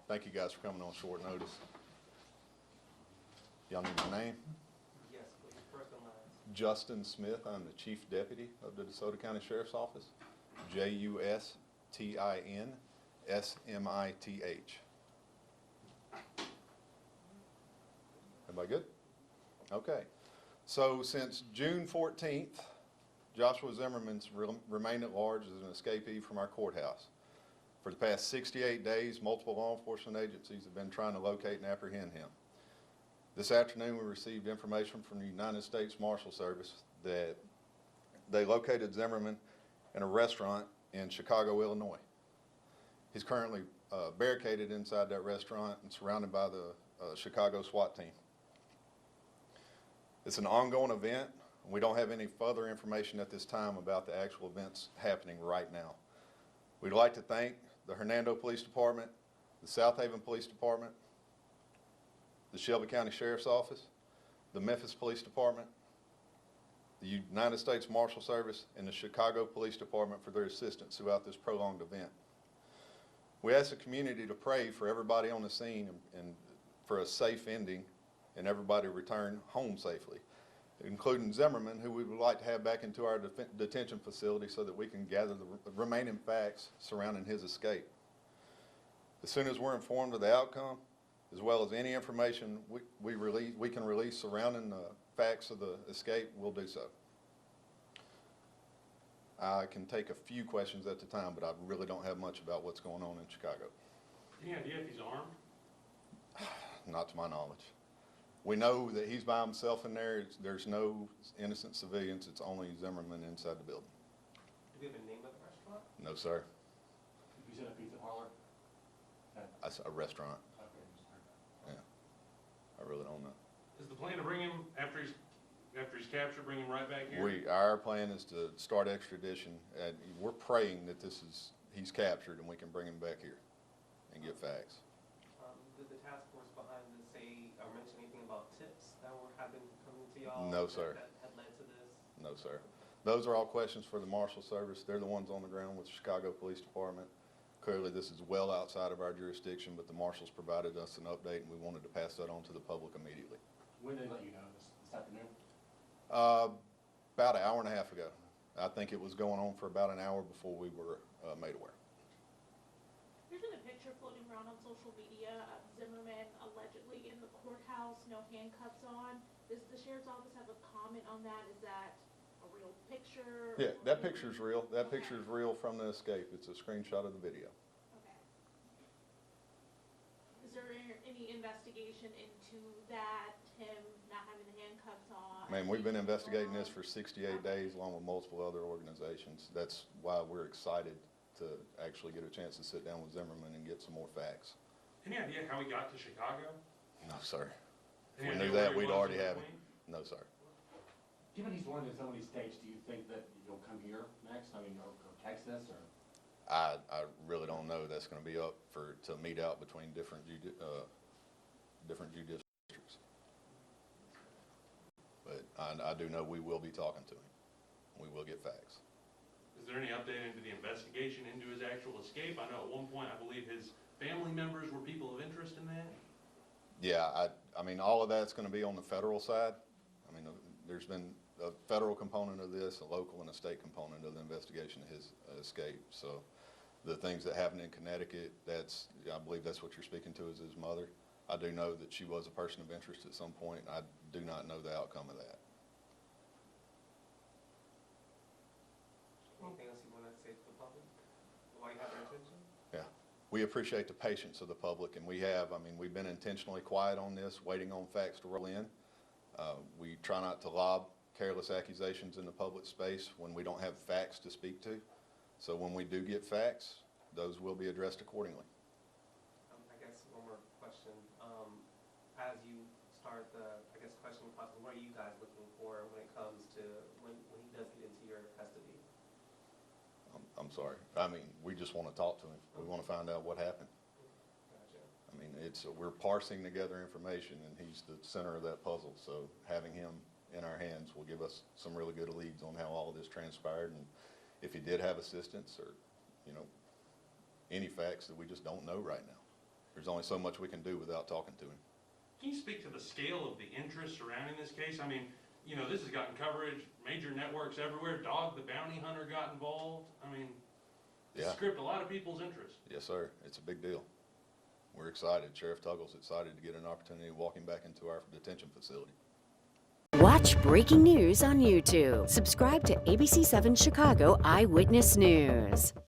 Thank you guys for coming on short notice. Y'all need my name? Yes, please. First and last. Justin Smith. I'm the Chief Deputy of the DeSoto County Sheriff's Office. JUSTINSMITH. Everybody good? Okay. So since June 14th, Joshua Zimmerman's remained at large as an escapee from our courthouse. For the past 68 days, multiple law enforcement agencies have been trying to locate and apprehend him. This afternoon, we received information from the United States Marshals Service that they located Zimmerman in a restaurant in Chicago, Illinois. He's currently barricaded inside that restaurant and surrounded by the Chicago SWAT team. It's an ongoing event. We don't have any further information at this time about the actual events happening right now. We'd like to thank the Hernando Police Department, the South Haven Police Department, the Shelby County Sheriff's Office, the Memphis Police Department, the United States Marshal Service, and the Chicago Police Department for their assistance throughout this prolonged event. We ask the community to pray for everybody on the scene and for a safe ending and everybody return home safely, including Zimmerman, who we would like to have back into our detention facility so that we can gather the remaining facts surrounding his escape. As soon as we're informed of the outcome, as well as any information we can release surrounding the facts of the escape, we'll do so. I can take a few questions at the time, but I really don't have much about what's going on in Chicago. Any idea if he's armed? Not to my knowledge. We know that he's by himself in there. There's no innocent civilians. It's only Zimmerman inside the building. Do we have a name of the restaurant? No, sir. You said a pizza parlor? A restaurant. Okay. Yeah. I really don't know. Is the plan to bring him after he's captured, bring him right back here? Our plan is to start extradition. We're praying that he's captured and we can bring him back here and get facts. Did the task force behind this say or mention anything about tips that have been coming to y'all? No, sir. That had led to this? No, sir. Those are all questions for the Marshal Service. They're the ones on the ground with the Chicago Police Department. Clearly, this is well outside of our jurisdiction, but the Marshals provided us an update, and we wanted to pass that on to the public immediately. When did they let you know this afternoon? About an hour and a half ago. I think it was going on for about an hour before we were made aware. There's been a picture floating around on social media of Zimmerman allegedly in the courthouse, no handcuffs on. Does the sheriff's office have a comment on that? Is that a real picture? Yeah, that picture's real. That picture's real from the escape. It's a screenshot of the video. Okay. Is there any investigation into that, him not having the handcuffs on? Man, we've been investigating this for 68 days along with multiple other organizations. That's why we're excited to actually get a chance to sit down with Zimmerman and get some more facts. Any idea how he got to Chicago? No, sir. If Any we idea knew where that, he we'd was already in have it. between? No, sir. Given he's landed in so many states, do you think that you'll come here next? I mean, or Texas, or? I really don't know. That's going to be up to meet out between different judicial districts. But I do know we will be talking to him. We will get facts. Is there any update into the investigation into his actual escape? I know at one point, I believe his family members were people of interest in that. Yeah, I mean, all of that's going to be on the federal side. I mean, there's been a federal component of this, a local and a state component of the investigation of his escape. So the things that happened in Connecticut, I believe that's what you're speaking to, is his mother. I do know that she was a person of interest at some point, and I do not know the outcome of that. Anything else you want to say to the public? Why you have their attention? Yeah. We appreciate the patience of the public, and we've been intentionally quiet on this, waiting on facts to roll in. We try not to lob careless accusations in the public space when we don't have facts to speak to. So when we do get facts, those will be addressed accordingly. I guess one more question. As you start the, questioning process, what are you guys looking for when it comes to when he does get into your custody? I'm sorry. I mean, we just want to talk to him. We want to find out what happened. Gotcha. I mean, we're parsing together information, and he's the center of that puzzle. So having him in our hands will give us some really good leads on how all of this transpired, and if he did have assistance or, any facts that we just don't know right now. there's only so much we can do without talking to him. Can you speak to the scale of the interest surrounding this case? I mean, you know, this has gotten coverage, major networks everywhere, Dog the Bounty Hunter got involved. I mean, Yeah. it's gripped a lot of people's interest. Yes, sir. It's a big deal. We're excited. Sheriff Tuggle's excited to get an opportunity of walking back into our detention facility. Watch breaking news on YouTube. Subscribe to ABC7 Chicago Eyewitness News.